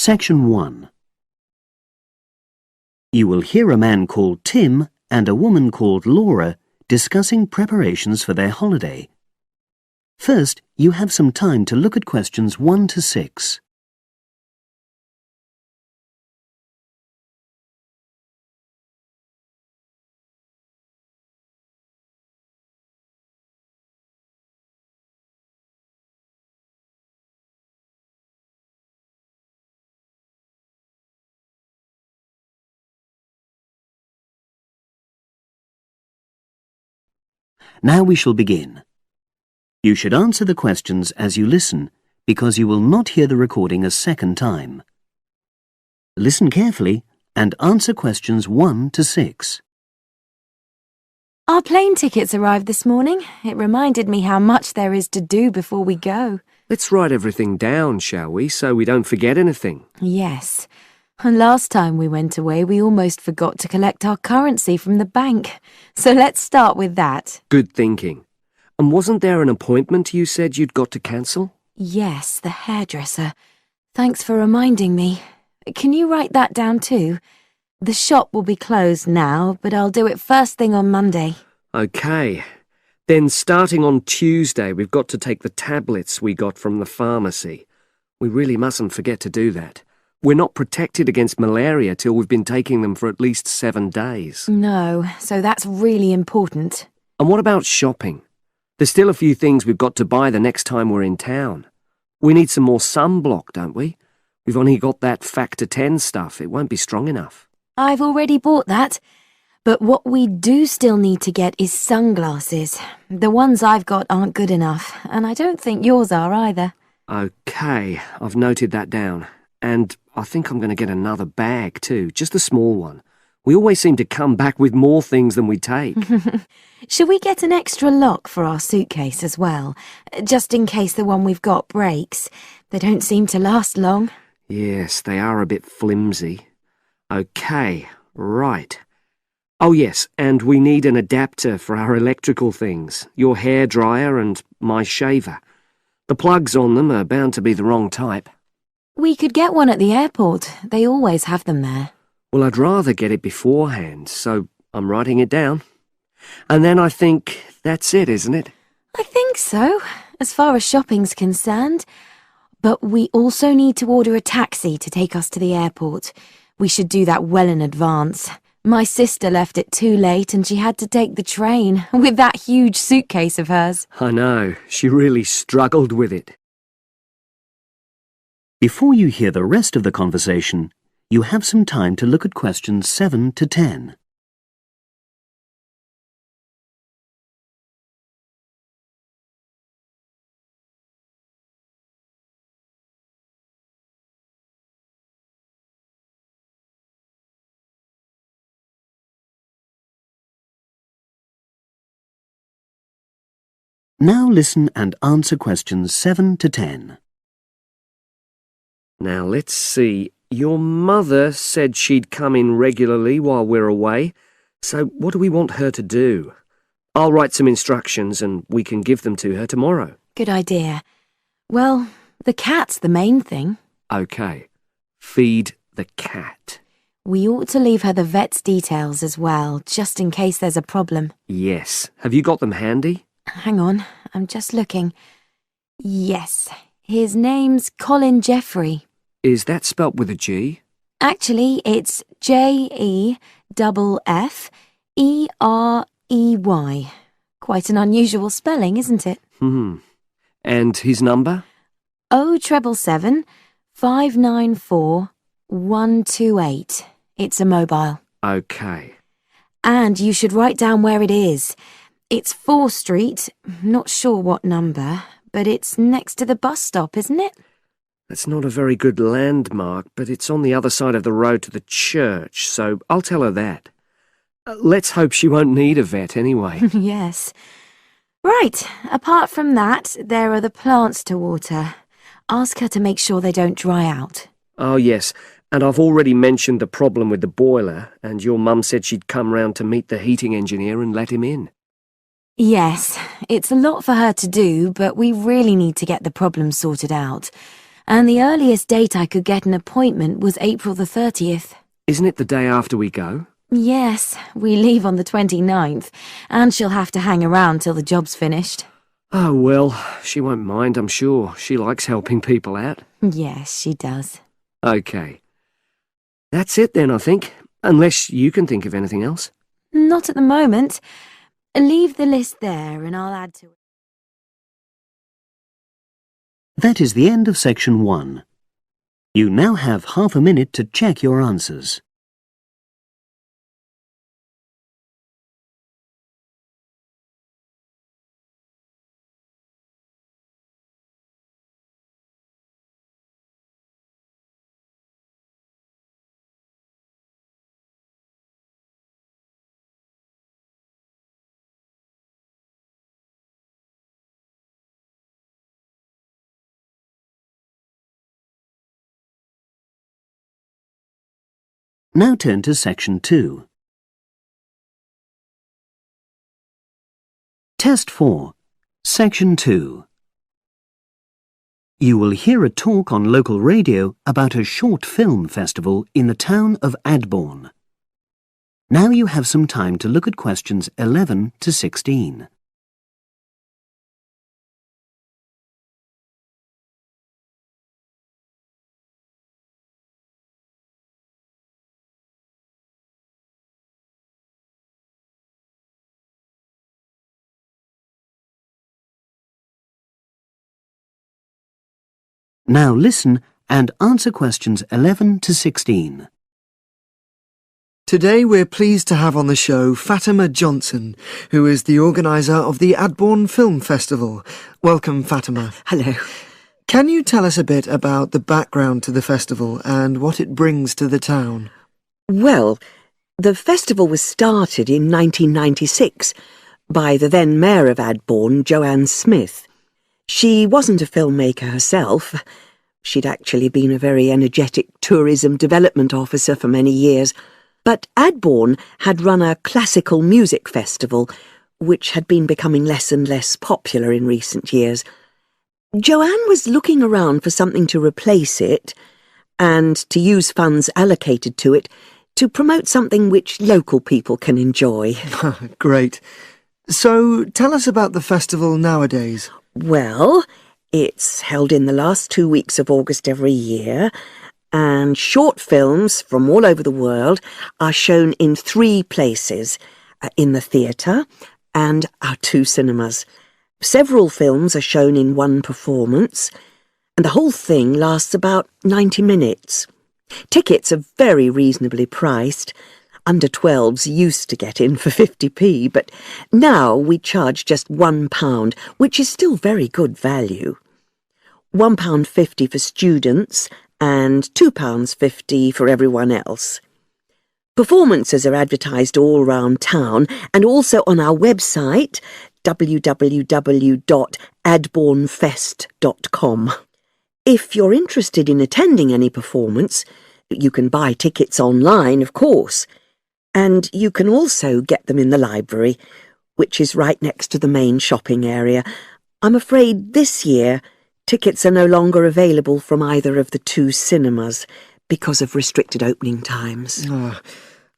Section 1. You will hear a man called Tim and a woman called Laura discussing preparations for their holiday. First, you have some time to look at questions 1 to 6. Now we shall begin. You should answer the questions as you listen, because you will not hear the recording a second time. Listen carefully and answer questions 1 to 6. Our plane tickets arrived this morning. It reminded me how much there is to do before we go. Let's write everything down, shall we, so we don't forget anything? Yes. And last time we went away, we almost forgot to collect our currency from the bank. So let's start with that. Good thinking. And wasn't there an appointment you said you'd got to cancel? Yes, the hairdresser. Thanks for reminding me. Can you write that down too? The shop will be closed now, but I'll do it first thing on Monday. OK. Then starting on Tuesday, we've got to take the tablets we got from the pharmacy. We really mustn't forget to do that. We're not protected against malaria till we've been taking them for at least 7 days. No, so that's really important. And what about shopping? There's still a few things we've got to buy the next time we're in town. We need some more sunblock, don't we? We've only got that Factor 10 stuff. It won't be strong enough. I've already bought that. But what we do still need to get is sunglasses. The ones I've got aren't good enough, and I don't think yours are either. OK, I've noted that down. And I think I'm going to get another bag too, just a small one. We always seem to come back with more things than we take. Should we get an extra lock for our suitcase as well, just in case the one we've got breaks? They don't seem to last long. Yes, they are a bit flimsy. OK, right. Oh yes, and we need an adapter for our electrical things, your hairdryer and my shaver. The plugs on them are bound to be the wrong type. We could get one at the airport. They always have them there. Well, I'd rather get it beforehand, so I'm writing it down. And then I think that's it, isn't it? I think so, as far as shopping's concerned. But we also need to order a taxi to take us to the airport. We should do that well in advance. My sister left it too late and she had to take the train with that huge suitcase of hers. I know, she really struggled with it. Before you hear the rest of the conversation, you have some time to look at questions 7 to 10. Now listen and answer questions 7 to 10. Now let's see. Your mother said she'd come in regularly while we're away, so what do we want her to do? I'll write some instructions and we can give them to her tomorrow. Good idea. Well, the cat's the main thing. OK. Feed the cat. We ought to leave her the vet's details as well, just in case there's a problem. Yes. Have you got them handy? Hang on, I'm just looking. Yes, his name's Colin Jeffrey. Is that spelt with a G? Actually, it's Jeffrey. Quite an unusual spelling, isn't it? And his number? 077 594 128. It's a mobile. OK. And you should write down where it is. It's 4 Street, not sure what number, but it's next to the bus stop, isn't it? That's not a very good landmark, but it's on the other side of the road to the church, so I'll tell her that. Let's hope she won't need a vet anyway. Yes. Right, apart from that, there are the plants to water. Ask her to make sure they don't dry out. Oh, yes, and I've already mentioned the problem with the boiler, and your mum said she'd come round to meet the heating engineer and let him in. Yes, it's a lot for her to do, but we really need to get the problem sorted out. and the earliest date I could get an appointment was April the 30th. Isn't it the day after we go? Yes, we leave on the 29th, and she'll have to hang around till the job's finished. Oh, well, she won't mind, I'm sure. She likes helping people out. Yes, she does. OK. That's it then, I think. Unless you can think of anything else. Not at the moment. Leave the list there and I'll add to it. That is the end of section 1. You now have half a minute to check your answers. Now turn to section 2. Test 4, section 2. You will hear a talk on local radio about a short film festival in the town of Adborne. Now you have some time to look at questions 11 to 16. Now listen and answer questions 11 to 16. Today we're pleased to have on the show Fatima Johnson, who is the organiser of the Adborne Film Festival. Welcome, Fatima. Hello. Can you tell us a bit about the background to the festival and what it brings to the town? Well, the festival was started in 1996 by the then Mayor of Adborne, Joanne Smith. She wasn't a filmmaker herself. She'd actually been a very energetic tourism development officer for many years. But Adborne had run a classical music festival, which had been becoming less and less popular in recent years. Joanne was looking around for something to replace it, and to use funds allocated to it to promote something which local people can enjoy. Great. So tell us about the festival nowadays. Well, it's held in the last 2 weeks of August every year, and short films from all over the world are shown in 3 places, in the theatre and our 2 cinemas. Several films are shown in 1 performance, and the whole thing lasts about 90 minutes. Tickets are very reasonably priced. Under 12s used to get in for 50p, but now we charge just £1, which is still very good value. £1.50 for students and £2.50 for everyone else. Performances are advertised all round town and also on our website, www.adbornefest.com. If you're interested in attending any performance, you can buy tickets online, of course. And you can also get them in the library, which is right next to the main shopping area. I'm afraid this year tickets are no longer available from either of the 2 cinemas because of restricted opening times.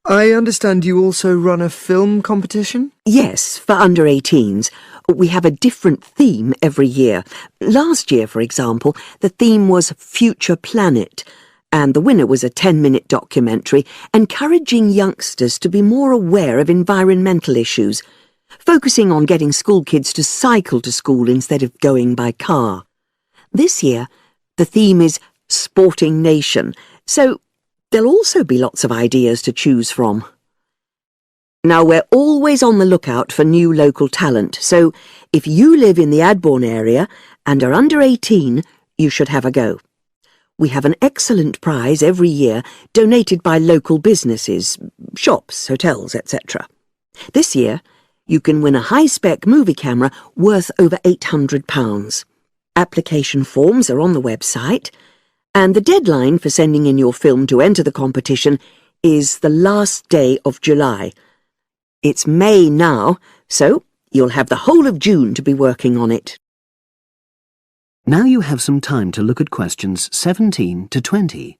I understand you also run a film competition? Yes, for under 18s. We have a different theme every year. Last year, for example, the theme was Future Planet, and the winner was a 10-minute documentary encouraging youngsters to be more aware of environmental issues, focusing on getting school kids to cycle to school instead of going by car. This year, the theme is Sporting Nation, so there'll also be lots of ideas to choose from. Now, we're always on the lookout for new local talent, so if you live in the Adborne area and are under 18, you should have a go. We have an excellent prize every year donated by local businesses, shops, hotels, etc. This year, you can win a high-spec movie camera worth over £800. Application forms are on the website, and the deadline for sending in your film to enter the competition is the last day of July. It's May now, so you'll have the whole of June to be working on it. Now you have some time to look at questions 17 to 20.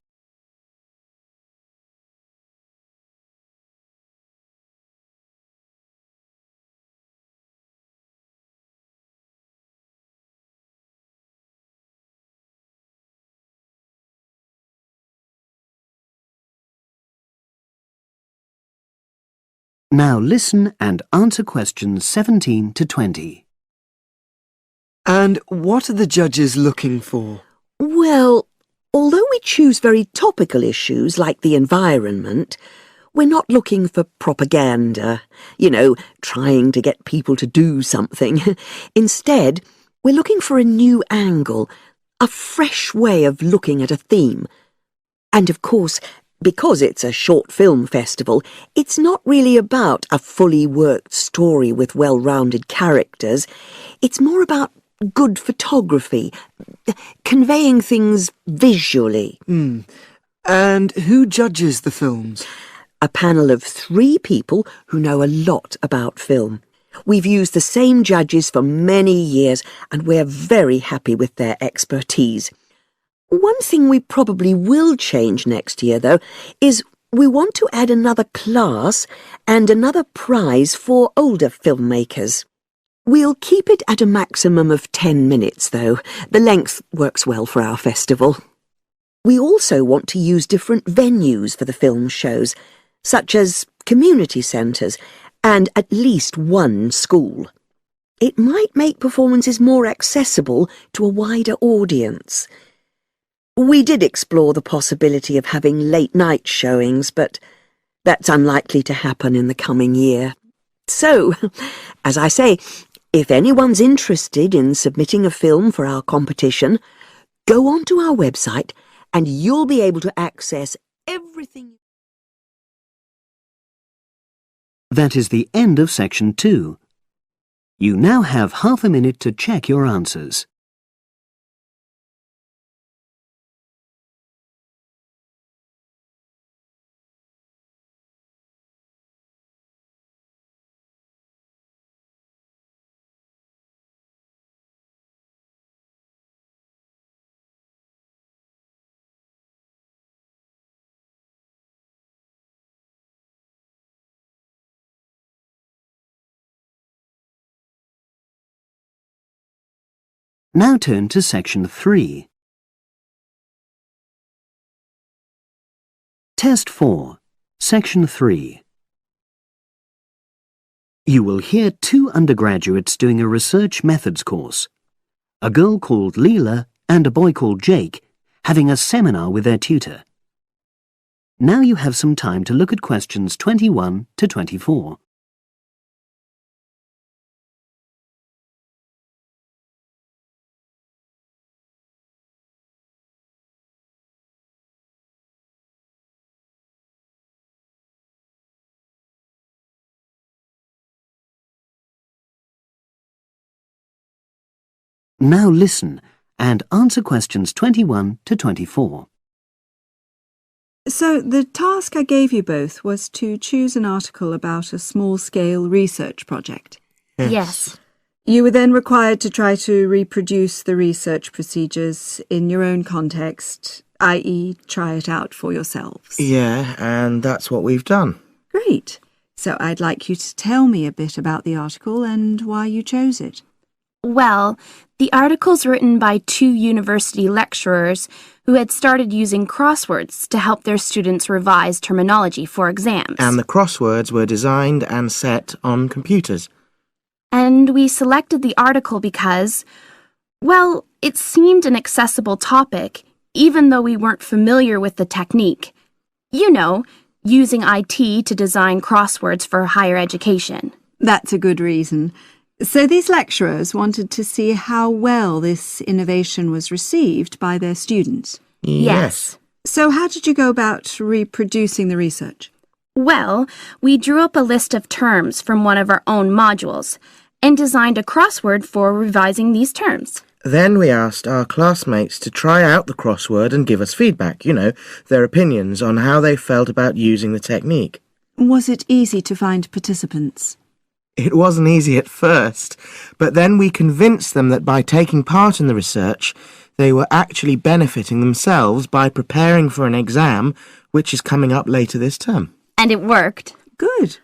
Now listen and answer questions 17 to 20. And what are the judges looking for? Well, although we choose very topical issues like the environment, we're not looking for propaganda, trying to get people to do something. Instead, we're looking for a new angle, a fresh way of looking at a theme. And of course, because it's a short film festival, it's not really about a fully worked story with well-rounded characters. It's more about good photography, conveying things visually. And who judges the films? A panel of 3 people who know a lot about film. We've used the same judges for many years, and we're very happy with their expertise. One thing we probably will change next year, though, is we want to add another class and another prize for older filmmakers. We'll keep it at a maximum of 10 minutes, though. The length works well for our festival. We also want to use different venues for the film shows, such as community centres and at least one school. It might make performances more accessible to a wider audience. We did explore the possibility of having late-night showings, but that's unlikely to happen in the coming year. So, as I say, if anyone's interested in submitting a film for our competition, go onto our website and you'll be able to access everything. That is the end of section 2. You now have half a minute to check your answers. Now turn to section 3. Test 4, section 3. You will hear 2 undergraduates doing a research methods course. A girl called Leela and a boy called Jake having a seminar with their tutor. Now you have some time to look at questions 21 to 24. Now listen and answer questions 21 to 24. So the task I gave you both was to choose an article about a small-scale research project. Yes. You were then required to try to reproduce the research procedures in your own context, i.e. try it out for yourselves. Yeah, and that's what we've done. Great. So I'd like you to tell me a bit about the article and why you chose it. Well, the article's written by 2 university lecturers who had started using crosswords to help their students revise terminology for exams. And the crosswords were designed and set on computers. And we selected the article because, well, it seemed an accessible topic, even though we weren't familiar with the technique. You know, using IT to design crosswords for higher education. That's a good reason. So these lecturers wanted to see how well this innovation was received by their students. Yes. So how did you go about reproducing the research? Well, we drew up a list of terms from one of our own modules and designed a crossword for revising these terms. Then we asked our classmates to try out the crossword and give us feedback, their opinions on how they felt about using the technique. Was it easy to find participants? It wasn't easy at first, but then we convinced them that by taking part in the research, they were actually benefiting themselves by preparing for an exam which is coming up later this term. And it worked. Good.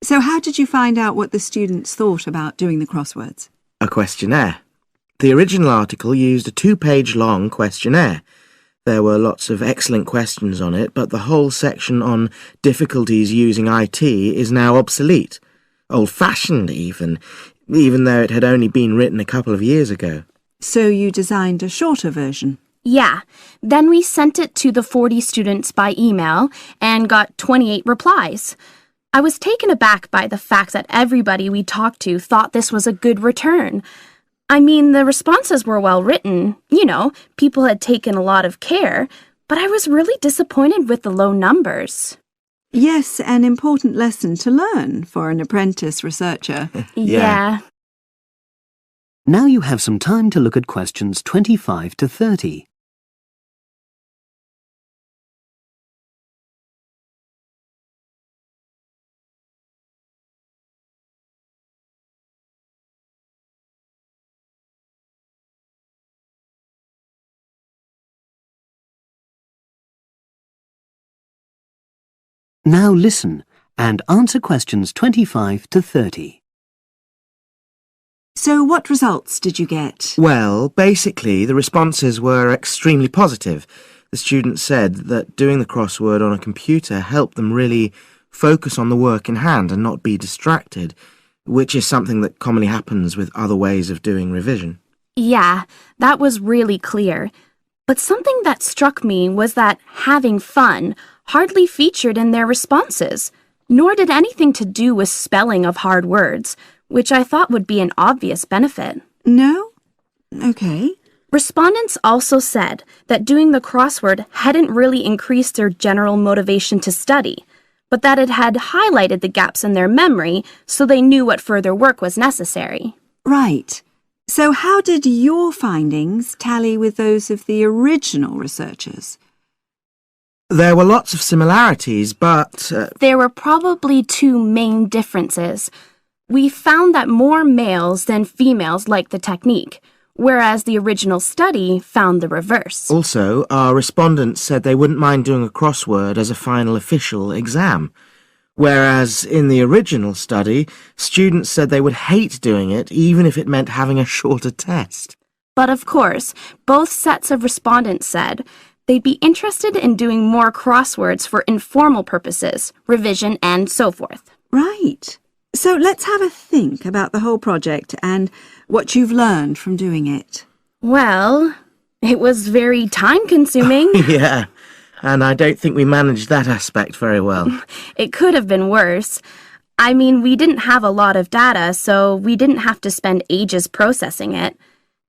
So how did you find out what the students thought about doing the crosswords? A questionnaire. The original article used a 2-page long questionnaire. There were lots of excellent questions on it, but the whole section on difficulties using IT is now obsolete. Old-fashioned even though it had only been written a couple of years ago. So you designed a shorter version? Yeah. Then we sent it to the 40 students by email and got 28 replies. I was taken aback by the fact that everybody we talked to thought this was a good return. I mean, the responses were well written. You know, people had taken a lot of care, but I was really disappointed with the low numbers. Yes, an important lesson to learn for an apprentice researcher. Yeah. Now you have some time to look at questions 25 to 30. Now listen and answer questions 25 to 30. So what results did you get? Well, basically, the responses were extremely positive. The students said that doing the crossword on a computer helped them really focus on the work in hand and not be distracted, which is something that commonly happens with other ways of doing revision. Yeah, that was really clear. But something that struck me was that having fun hardly featured in their responses, nor did anything to do with spelling of hard words, which I thought would be an obvious benefit. No? Okay. Respondents also said that doing the crossword hadn't really increased their general motivation to study, but that it had highlighted the gaps in their memory so they knew what further work was necessary. Right. So how did your findings tally with those of the original researchers? There were lots of similarities, but... There were probably two main differences. We found that more males than females liked the technique, whereas the original study found the reverse. Also, our respondents said they wouldn't mind doing a crossword as a final official exam, whereas in the original study, students said they would hate doing it even if it meant having a shorter test. But of course, both sets of respondents said they'd be interested in doing more crosswords for informal purposes, revision, and so forth. Right. So let's have a think about the whole project and what you've learned from doing it. Well, it was very time-consuming. Yeah, and I don't think we managed that aspect very well. It could have been worse. I mean, we didn't have a lot of data, so we didn't have to spend ages processing it.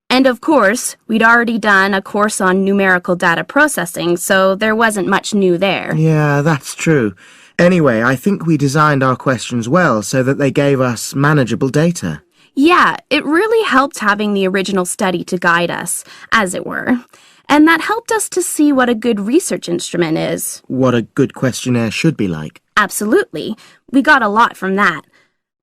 And of course, we'd already done a course on numerical data processing, so there wasn't much new there. Yeah, that's true. Anyway, I think we designed our questions well so that they gave us manageable data. Yeah, it really helped having the original study to guide us, as it were. And that helped us to see what a good research instrument is. What a good questionnaire should be like. Absolutely. We got a lot from that.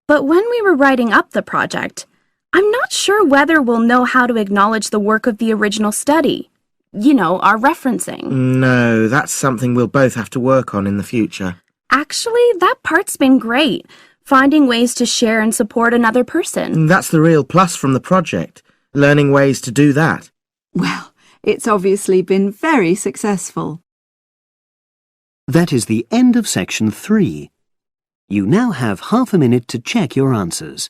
But when we were writing up the project, I'm not sure whether we'll know how to acknowledge the work of the original study. You know, our referencing. No, that's something we'll both have to work on in the future. Actually, that part's been great. Finding ways to share and support another person. That's the real plus from the project, learning ways to do that. Well, it's obviously been very successful. That is the end of section 3. You now have half a minute to check your answers.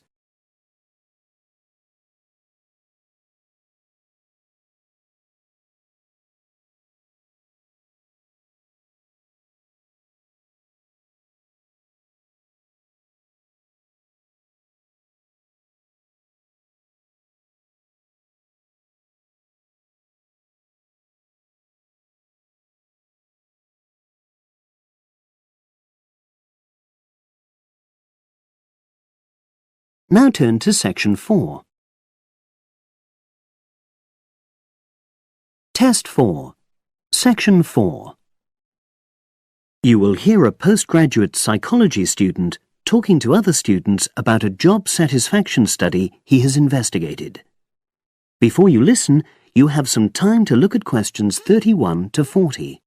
Now turn to section 4. Test 4, section 4. You will hear a postgraduate psychology student talking to other students about a job satisfaction study he has investigated. Before you listen, you have some time to look at questions 31 to 40.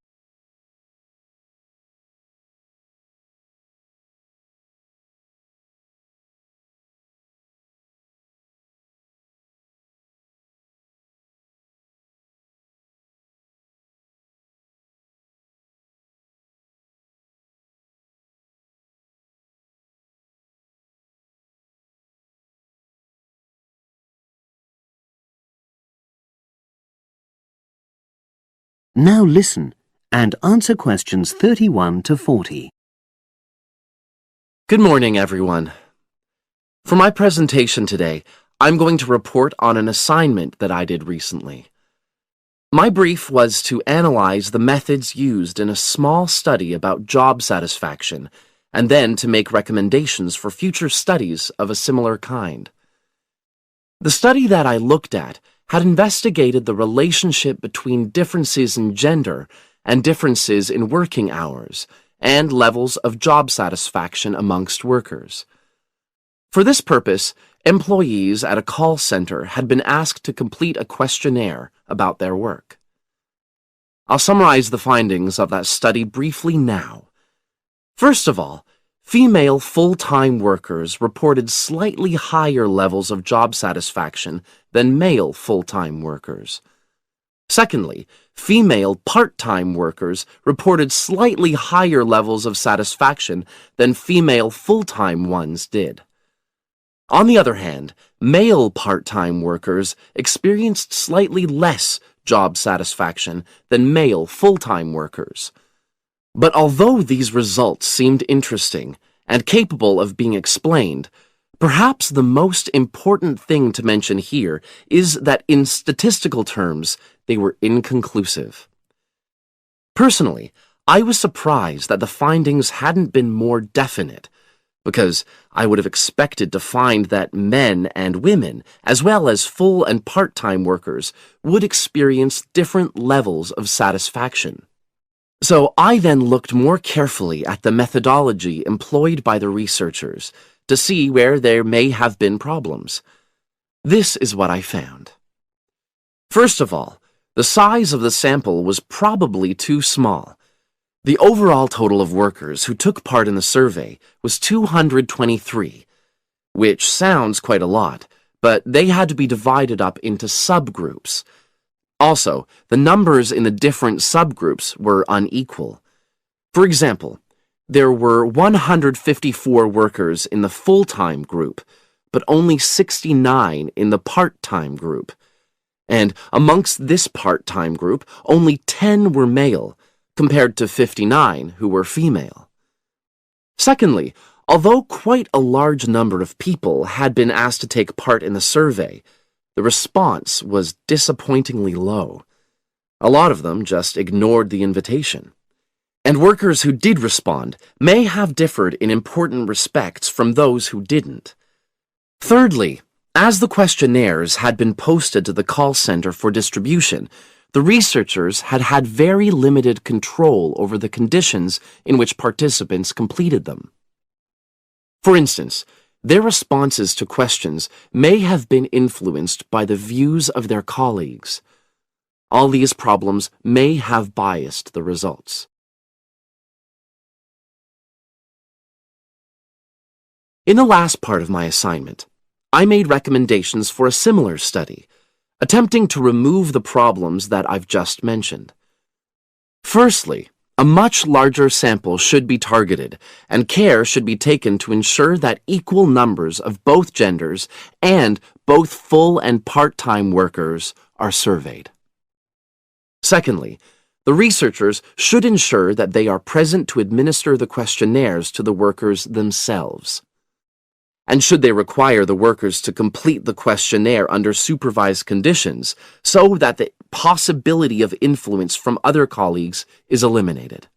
Now listen and answer questions 31 to 40. Good morning, everyone. For my presentation today, I'm going to report on an assignment that I did recently. My brief was to analyze the methods used in a small study about job satisfaction, and then to make recommendations for future studies of a similar kind. The study that I looked at had investigated the relationship between differences in gender and differences in working hours and levels of job satisfaction amongst workers. For this purpose, employees at a call center had been asked to complete a questionnaire about their work. I'll summarize the findings of that study briefly now. First of all, female full-time workers reported slightly higher levels of job satisfaction than male full-time workers. Secondly, female part-time workers reported slightly higher levels of satisfaction than female full-time ones did. On the other hand, male part-time workers experienced slightly less job satisfaction than male full-time workers. But although these results seemed interesting and capable of being explained, perhaps the most important thing to mention here is that in statistical terms, they were inconclusive. Personally, I was surprised that the findings hadn't been more definite, because I would have expected to find that men and women, as well as full and part-time workers, would experience different levels of satisfaction. So I then looked more carefully at the methodology employed by the researchers to see where there may have been problems. This is what I found. First of all, the size of the sample was probably too small. The overall total of workers who took part in the survey was 223, which sounds quite a lot, but they had to be divided up into subgroups. Also, the numbers in the different subgroups were unequal. For example, there were 154 workers in the full-time group, but only 69 in the part-time group. And amongst this part-time group, only 10 were male, compared to 59 who were female. Secondly, although quite a large number of people had been asked to take part in the survey, the response was disappointingly low. A lot of them just ignored the invitation. And workers who did respond may have differed in important respects from those who didn't. Thirdly, as the questionnaires had been posted to the call center for distribution, the researchers had had very limited control over the conditions in which participants completed them. For instance, their responses to questions may have been influenced by the views of their colleagues. All these problems may have biased the results. In the last part of my assignment, I made recommendations for a similar study, attempting to remove the problems that I've just mentioned. Firstly, a much larger sample should be targeted, and care should be taken to ensure that equal numbers of both genders and both full and part-time workers are surveyed. Secondly, the researchers should ensure that they are present to administer the questionnaires to the workers themselves. And should they require the workers to complete the questionnaire under supervised conditions so that the possibility of influence from other colleagues is eliminated.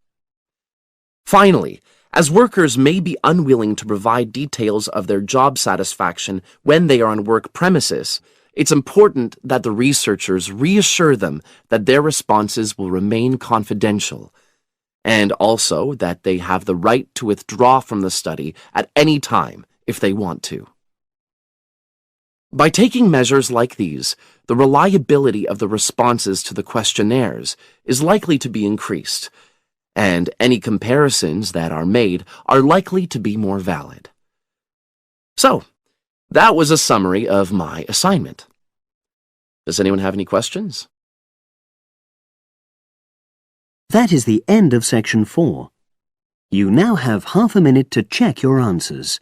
Finally, as workers may be unwilling to provide details of their job satisfaction when they are on work premises, it's important that the researchers reassure them that their responses will remain confidential. and also that they have the right to withdraw from the study at any time if they want to. By taking measures like these, the reliability of the responses to the questionnaires is likely to be increased, and any comparisons that are made are likely to be more valid. So, that was a summary of my assignment. Does anyone have any questions? That is the end of section 4. You now have half a minute to check your answers.